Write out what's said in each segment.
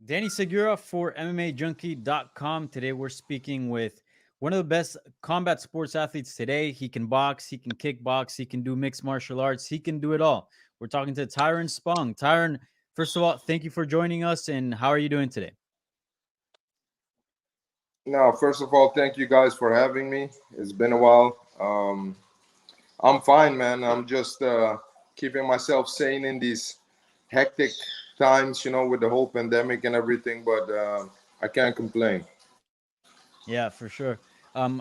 Danny Segura for MMAJunkie.com. Today we're speaking with one of the best combat sports athletes today. He can box, he can kickbox, he can do mixed martial arts, he can do it all. We're talking to Tyrone Spong. Tyrone, first of all, thank you for joining us, and how are you doing today? Now, first of all, thank you guys for having me. It's been a while. I'm fine, man. I'm just keeping myself sane in these hectic times, with the whole pandemic and everything, but I can't complain. Yeah, for sure.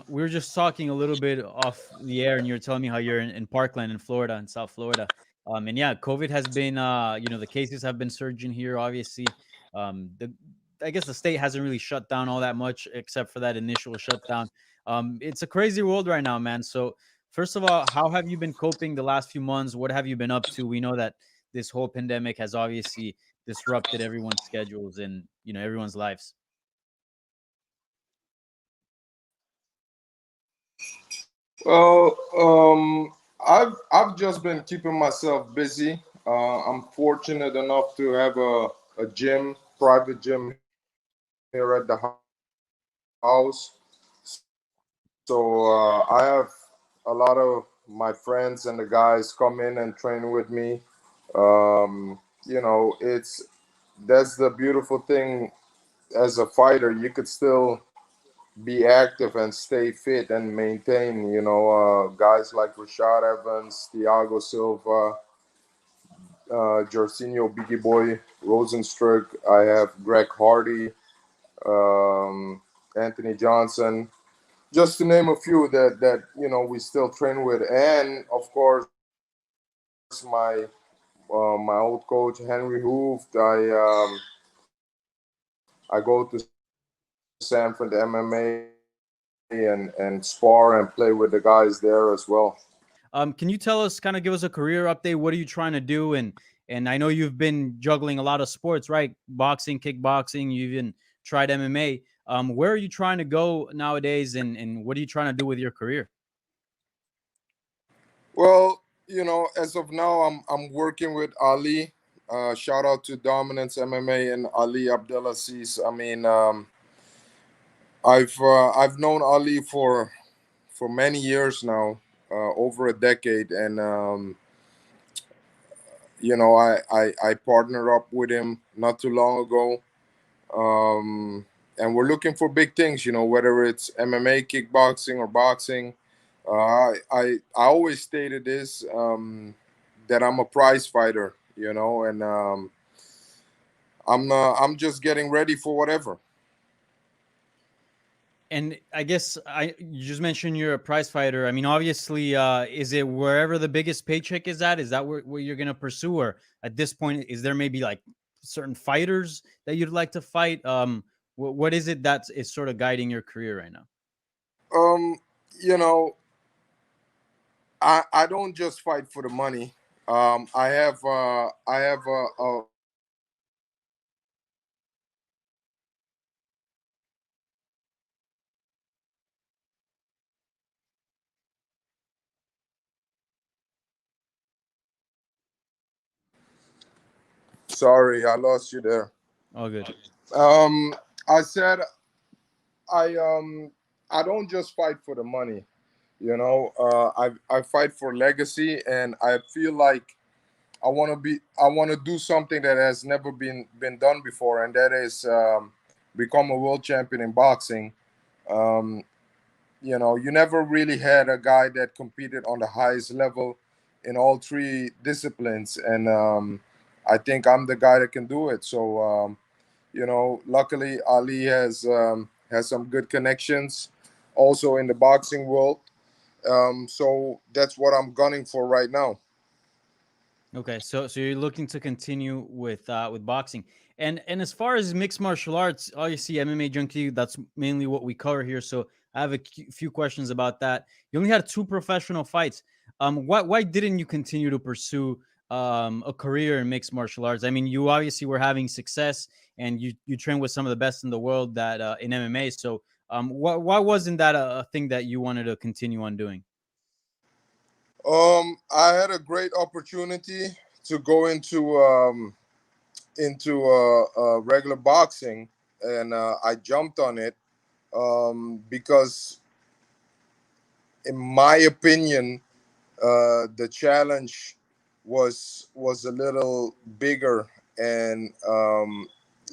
We were just talking a little bit off the air, and you were telling me how you're in Parkland, in Florida, in South Florida. And yeah, COVID has been, the cases have been surging here. Obviously, the I guess the state hasn't really shut down all that much, except for that initial shutdown. It's a crazy world right now, man. So, first of all, how have you been coping the last few months? What have you been up to? We know that this whole pandemic has obviously disrupted everyone's schedules and everyone's lives. Well, I've just been keeping myself busy. I'm fortunate enough to have a gym, private gym here at the house. So I have a lot of my friends and the guys come in and train with me. It's that's the beautiful thing as a fighter. You could still be active and stay fit and maintain. Guys like Rashad Evans, Thiago Silva, Jorginho Biggie Boy, Rosenstruck. I have Greg Hardy, um, Anthony Johnson, just to name a few that we still train with, and of course my old coach Henry Hooft. I go to Sanford MMA and spar and play with the guys there as well. Can you tell us, kind of give us a career update? What are you trying to do? And I know you've been juggling a lot of sports, right? Boxing, kickboxing. You even tried MMA. Where are you trying to go nowadays? And what are you trying to do with your career? Well, as of now, I'm working with Ali. Shout out to Dominance MMA and Ali Abdelaziz. I mean, I've known Ali for many years now, over a decade, and I partnered up with him not too long ago, and we're looking for big things. Whether it's MMA, kickboxing, or boxing. I always stated this, that I'm a prize fighter, and I'm just getting ready for whatever. And I guess you just mentioned you're a prize fighter. I mean, obviously, is it wherever the biggest paycheck is at? Is that where you're gonna pursue, or at this point, is there maybe like certain fighters that you'd like to fight? What is it that is sort of guiding your career right now? Um, you know, I don't just fight for the money. I have a sorry, I lost you there. All good. Um, I said I um I don't just fight for the money. I fight for legacy, and I feel like I want to do something that has never been done before, and that is become a world champion in boxing. Um, you never really had a guy that competed on the highest level in all three disciplines, and I think I'm the guy that can do it. So luckily Ali has some good connections also in the boxing world. So that's what I'm gunning for right now. Okay, so you're looking to continue with boxing, and as far as mixed martial arts, obviously MMA junkie. That's mainly what we cover here. So I have a few questions about that. You only had two professional fights. Why didn't you continue to pursue a career in mixed martial arts? I mean, you obviously were having success, and you train with some of the best in the world that in MMA. So why wasn't that a thing that you wanted to continue on doing? I had a great opportunity to go into into regular boxing, and I jumped on it because, in my opinion, the challenge was a little bigger, and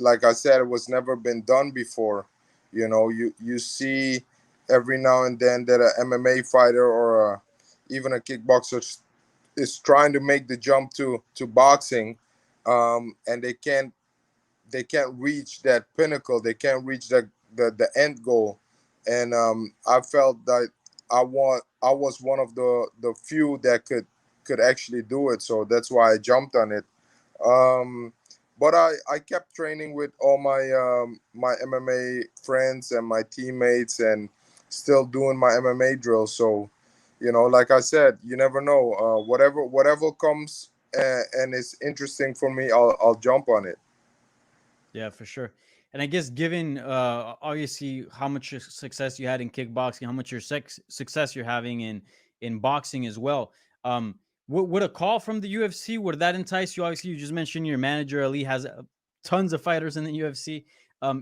like I said, it was never been done before. You see every now and then that a MMA fighter or even a kickboxer is trying to make the jump to boxing, and they can't reach that pinnacle. They can't reach the end goal. And I felt that I was one of the few that could actually do it. So that's why I jumped on it. But I kept training with all my MMA friends and my teammates, and still doing my MMA drills. So, like I said, you never know. Whatever comes and is interesting for me, I'll jump on it. Yeah, for sure. And I guess given obviously how much success you had in kickboxing, how much success you're having in boxing as well. Would a call from the UFC, would that entice you? Obviously, you just mentioned your manager Ali has tons of fighters in the UFC.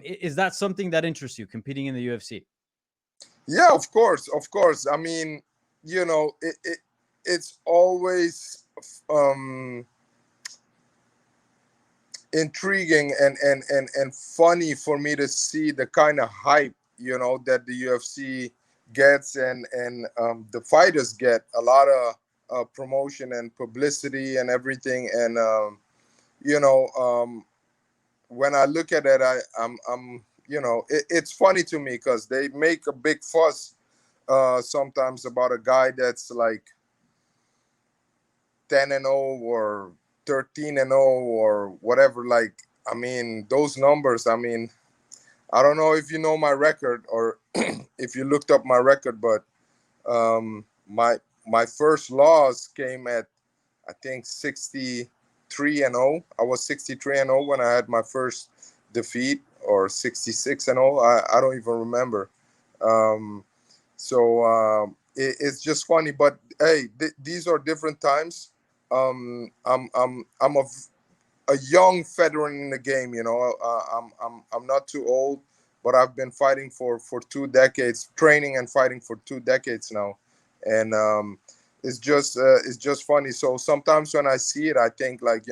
Is that something that interests you, competing in the UFC? Yeah, of course, of course. I mean, it's always um, intriguing and funny for me to see the kind of hype that the UFC gets, and the fighters get a lot of promotion and publicity and everything. And you know, when I look at it, I'm it's funny to me because they make a big fuss sometimes about a guy that's like 10-0 or 13-0 or whatever. Like, I mean, those numbers. I mean, I don't know if you know my record or if you looked up my record, but my first loss came at, I think, 63-0. I was 63-0 when I had my first defeat, or 66-0. I don't even remember. Um, it's just funny, but hey, these are different times. I'm a young veteran in the game. I'm not too old, but I've been fighting for 2 decades, training and fighting for 2 decades now, and it's just funny. So sometimes when I see it, I think, like,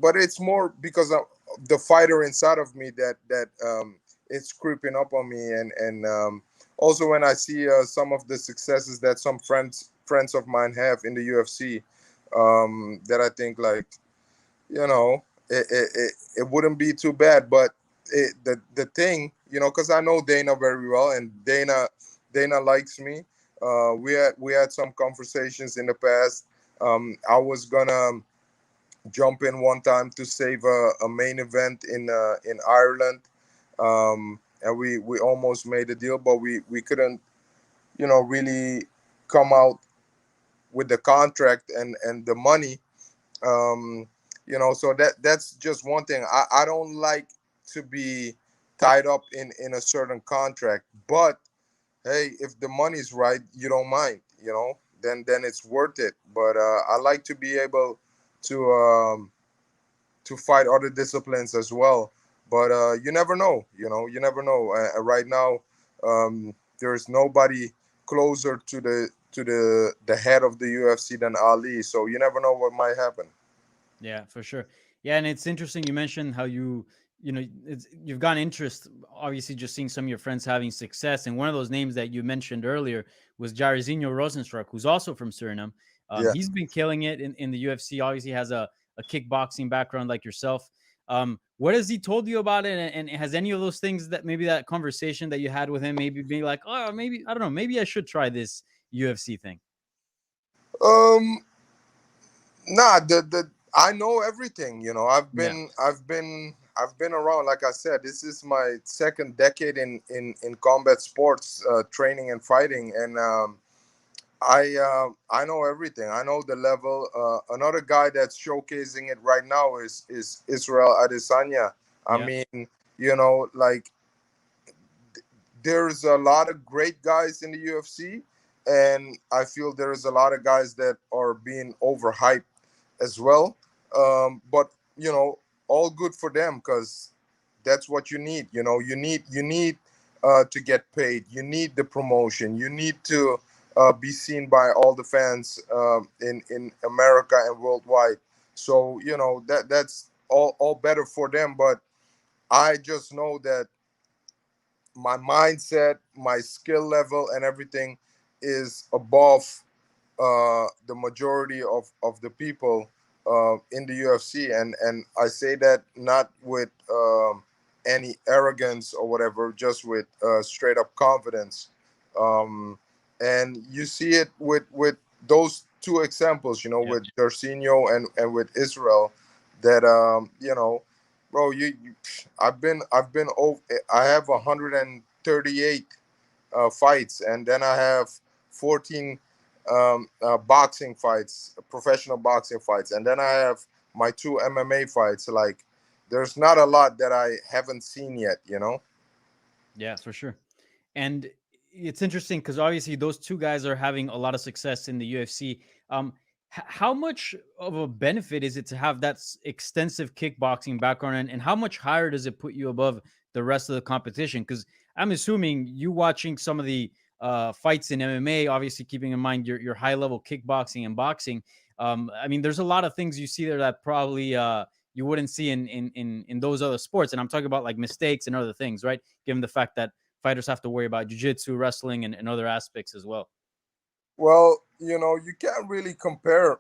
but it's more because of the fighter inside of me that it's creeping up on me, and also when I see some of the successes that some friends of mine have in the UFC, that I think, like, you know it wouldn't be too bad. But the thing, because I know Dana very well, and Dana likes me. We had some conversations in the past. I was gonna jump in one time to save a main event in Ireland, and we almost made a deal, but we couldn't, really come out with the contract and the money. um so that's just one thing. I don't like to be tied up in a certain contract, but hey, if the money's right, you don't mind, then it's worth it. But I like to be able to fight other disciplines as well. But you never know. You never know. Right now, there's nobody closer to the head of the UFC than Ali. So you never know what might happen. Yeah, for sure. Yeah, and it's interesting you mentioned how you've got interest, obviously, just seeing some of your friends having success. And one of those names that you mentioned earlier was Jairzinho Rosenstruck, who's also from Suriname. Yeah. He's been killing it in the UFC. Obviously, has a kickboxing background like yourself. What has he told you about it? And has any of those things, that maybe that conversation that you had with him, maybe be like, oh, maybe I don't know, maybe I should try this UFC thing? Um. Nah. The I know everything. I've Yeah. been I've been I've been around. Like I said, this is my second decade in combat sports, training and fighting, and I know everything. I know the level. Another guy that's showcasing it right now is Israel Adesanya. I Yeah. mean, like, there's a lot of great guys in the UFC, and I feel there's a lot of guys that are being overhyped as well. But all good for them, because that's what you need. You need to get paid. You need the promotion. You need to be seen by all the fans in America and worldwide. So that's all better for them. But I just know that my mindset, my skill level, and everything is above the majority of the people in the UFC, and I say that not with any arrogance or whatever, just with straight up confidence. Um, and you see it with those two examples, Yeah. with Dorsinho and with Israel, that bro, I've been over. I have 138 fights, and then I have 14 boxing fights, professional boxing fights, and then I have my two MMA fights. Like, there's not a lot that I haven't seen yet. Yeah, for sure. And it's interesting because obviously those two guys are having a lot of success in the UFC. How much of a benefit is it to have that extensive kickboxing background, and how much higher does it put you above the rest of the competition? Because I'm assuming you watching some of the fights in MMA, obviously keeping in mind your high level kickboxing and boxing. I mean, there's a lot of things you see there that probably you wouldn't see in those other sports, and I'm talking about like mistakes and other things, right? Given the fact that fighters have to worry about jiu-jitsu, wrestling, and other aspects as well. Well, you can't really compare.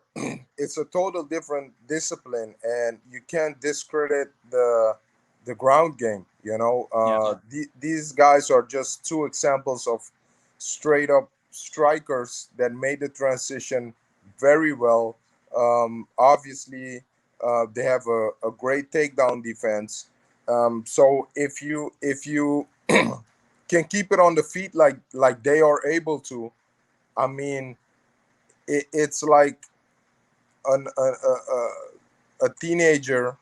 It's a total different discipline, and you can't discredit the ground game. Yeah, These guys are just two examples of straight up strikers that made the transition very well. Obviously, they have a great takedown defense. So if you can keep it on the feet like they are able to, I mean, it's like a teenager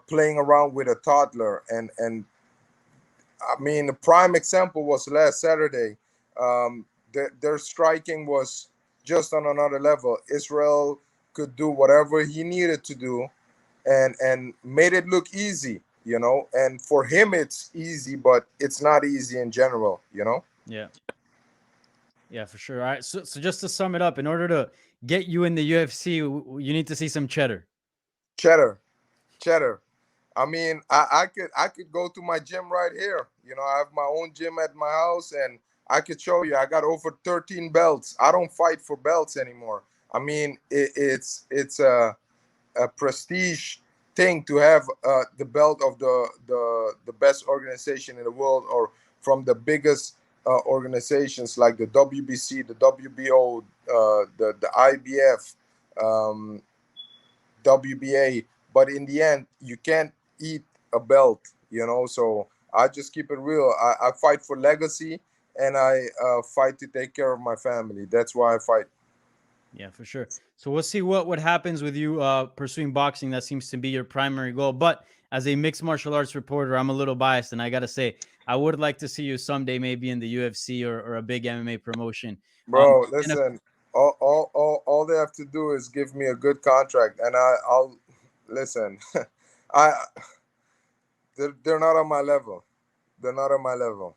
playing around with a toddler, and I mean, the prime example was last Saturday. Their striking was just on another level. Israel could do whatever he needed to do, and made it look easy. And for him it's easy, but it's not easy in general. yeah, yeah, for sure. All right, so just to sum it up, in order to get you in the UFC, you need to see some cheddar. Cheddar, cheddar. I mean, I could go to my gym right here. I have my own gym at my house, and I could show you. I got over 13 belts. I don't fight for belts anymore. I mean, it's a prestige thing to have the belt of the best organization in the world, or from the biggest organizations like the WBC, the WBO, the IBF. Um, WBA, but in the end, you can't eat a belt. So I just keep it real. I fight for legacy, and I fight to take care of my family. That's why I fight. Yeah, for sure. So we'll see what happens with you pursuing boxing. That seems to be your primary goal. But as a mixed martial arts reporter, I'm a little biased, and I gotta say, I would like to see you someday, maybe in the UFC or a big MMA promotion. Bro, And a, listen, all they have to do is give me a good contract, and I'll listen. I they're not on my level. They're not on my level,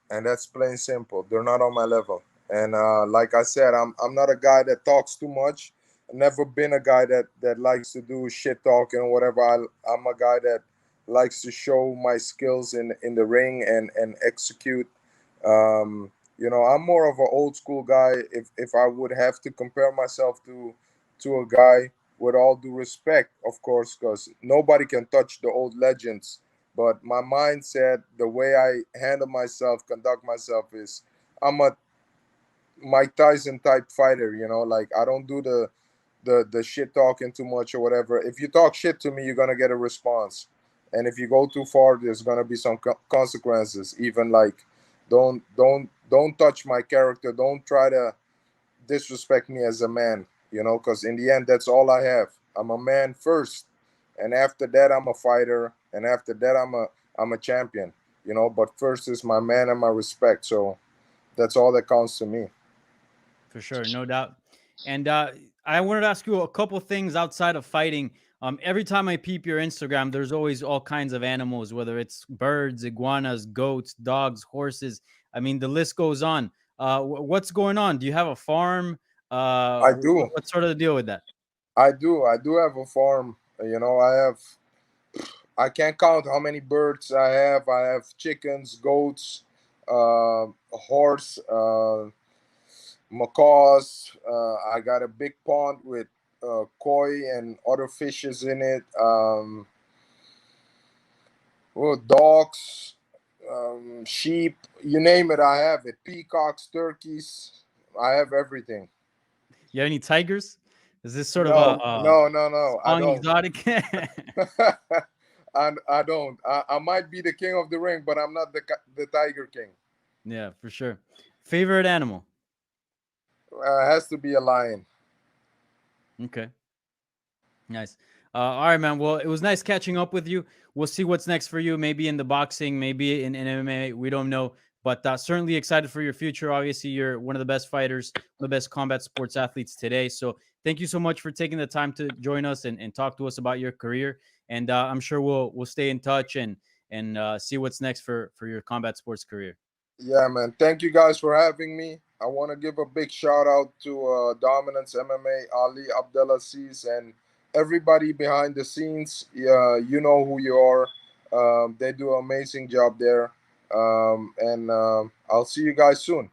and that's plain simple. They're not on my level. And like I said, I'm not a guy that talks too much. I've never been a guy that likes to do shit talking or whatever. I'm a guy that likes to show my skills in the ring and execute. I'm more of an old school guy. If I would have to compare myself to a guy, with all due respect, of course, because nobody can touch the old legends, but my mindset, the way I handle myself, conduct myself, is I'm a Mike Tyson type fighter. Like, I don't do the shit talking too much or whatever. If you talk shit to me, you're gonna get a response, and if you go too far, there's gonna be some consequences. Even like, don't touch my character. Don't try to disrespect me as a man. Because in the end, that's all I have. I'm a man first, and after that, I'm a fighter, and after that, I'm a champion. But first is my man and my respect. So that's all that counts to me. for sure, no doubt. And I wanted to ask you a couple things outside of fighting. Every time I peep your Instagram, there's always all kinds of animals, whether it's birds, iguanas, goats, dogs, horses. I mean, the list goes on. What's going on? Do you have a farm? I do. What's sort of the deal with that? I do have a farm. You know, I can't count how many birds I have. I have chickens, goats, a horse, macaws. I got a big pond with koi and other fishes in it. Well, dogs, sheep, you name it, I have it. Peacocks, turkeys, I have everything. You have any tigers? Is this sort of No, no, no, no, I Spong don't. exotic? I don't. I might be the king of the ring, but I'm not the tiger king. Yeah, for sure. Favorite animal? Has to be a lion. Okay. Nice. All right, man. Well, it was nice catching up with you. We'll see what's next for you. Maybe in the boxing, maybe in MMA. We don't know, but certainly excited for your future. Obviously, you're one of the best fighters, one of the best combat sports athletes today. So, thank you so much for taking the time to join us and talk to us about your career. And I'm sure we'll stay in touch and see what's next for your combat sports career. Yeah, man. Thank you guys for having me. I want to give a big shout out to Dominance MMA, Ali Abdelaziz, and everybody behind the scenes. Yeah, you know who you are. They do an amazing job there. And I'll see you guys soon.